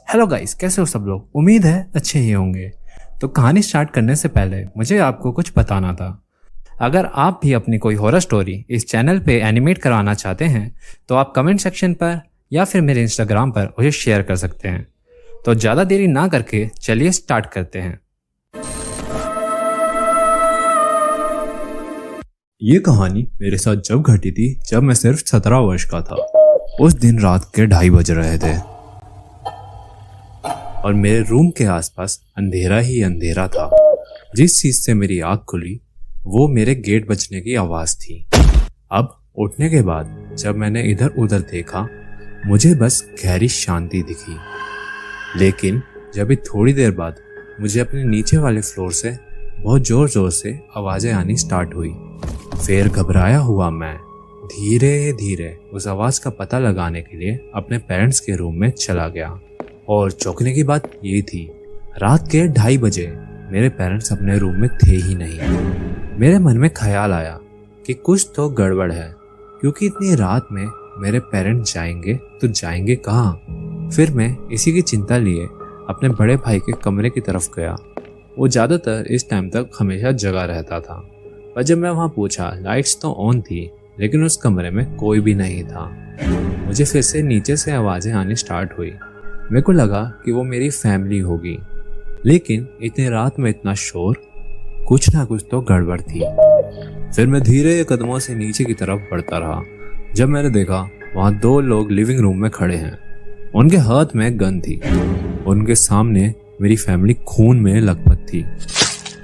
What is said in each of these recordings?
Hello guys, कैसे हो सब लोग। उम्मीद है अच्छे ही होंगे। तो कहानी स्टार्ट करने से पहले मुझे आपको कुछ बताना था। अगर आप भी अपनी कोई हॉरर स्टोरी इस चैनल पे एनिमेट करवाना चाहते हैं तो आप कमेंट सेक्शन पर या फिर मेरे इंस्टाग्राम पर उसे शेयर कर सकते हैं। तो ज़्यादा देरी ना करके चलिए स्टार्ट करते हैं। ये कहानी मेरे साथ जब घटी थी जब मैं सिर्फ 17 वर्ष का था। उस दिन रात के 2:30 बज रहे थे और मेरे रूम के आसपास अंधेरा ही अंधेरा था। जिस चीज से मेरी आंख खुली वो मेरे गेट बजने की आवाज थी। अब उठने के बाद जब मैंने इधर उधर देखा मुझे बस गहरी शांति दिखी। लेकिन जब थोड़ी देर बाद मुझे अपने नीचे वाले फ्लोर से बहुत जोर जोर से आवाजें आनी स्टार्ट हुई। फिर घबराया हुआ मैं धीरे धीरे उस आवाज का पता लगाने के लिए अपने पेरेंट्स के रूम में चला गया। और चौंकने की बात ये थी, रात के 2:30 बजे मेरे पेरेंट्स अपने रूम में थे ही नहीं। मेरे मन में ख्याल आया कि कुछ तो गड़बड़ है, क्योंकि इतनी रात में मेरे पेरेंट्स जाएंगे तो जाएंगे कहाँ। फिर मैं इसी की चिंता लिए अपने बड़े भाई के कमरे की तरफ गया। वो ज़्यादातर इस टाइम तक हमेशा जगा रहता था, पर जब मैं वहाँ पूछा लाइट्स तो ऑन थी लेकिन उस कमरे में कोई भी नहीं था। मुझे फिर से नीचे से आवाज़ें आनी स्टार्ट हुई। मेरे को लगा कि वो मेरी फैमिली होगी, लेकिन इतनी रात में इतना शोर, कुछ ना कुछ तो गड़बड़ थी। फिर मैं धीरे कदमों से नीचे की तरफ बढ़ता रहा। जब मैंने देखा वहाँ 2 लोग लिविंग रूम में खड़े हैं। उनके हाथ में गन थी। उनके सामने मेरी फैमिली खून में लथपथ थी।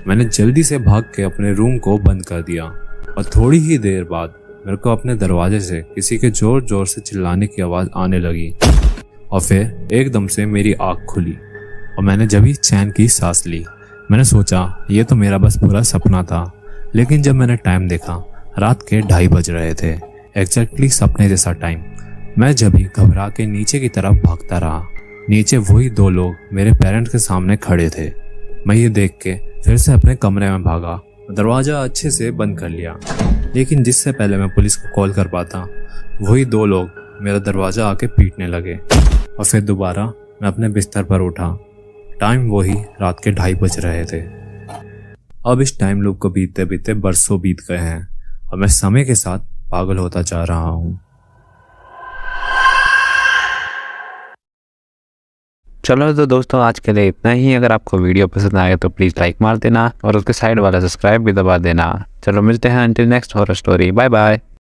मैंने जल्दी से भाग के अपने रूम को बंद कर दिया और थोड़ी ही देर बाद मेरे को अपने दरवाजे से किसी के जोर जोर से चिल्लाने की आवाज़ आने लगी। और फिर एकदम से मेरी आँख खुली और मैंने जब ही चैन की सांस ली। मैंने सोचा ये तो मेरा बस पूरा सपना था, लेकिन जब मैंने टाइम देखा रात के 2:30 बज रहे थे, एग्जैक्टली सपने जैसा टाइम। मैं जब ही घबरा के नीचे की तरफ भागता रहा। नीचे वही 2 लोग मेरे पेरेंट्स के सामने खड़े थे। मैं ये देख के फिर से अपने कमरे में भागा, दरवाज़ा अच्छे से बंद कर लिया। लेकिन जिससे पहले मैं पुलिस को कॉल कर पाता वही 2 लोग मेरा दरवाज़ा आके पीटने लगे। और फिर दोबारा मैं अपने बिस्तर पर उठा। टाइम वही रात के 2:30 बज रहे थे। अब इस टाइम लूप को बीतते बीतते बरसों बीत गए हैं और मैं समय के साथ पागल होता जा रहा हूँ। चलो तो दोस्तों, आज के लिए इतना ही। अगर आपको वीडियो पसंद आए तो प्लीज़ लाइक मार देना और उसके साइड वाला सब्सक्राइब भी दबा देना। चलो मिलते हैं until next horror story. Bye bye.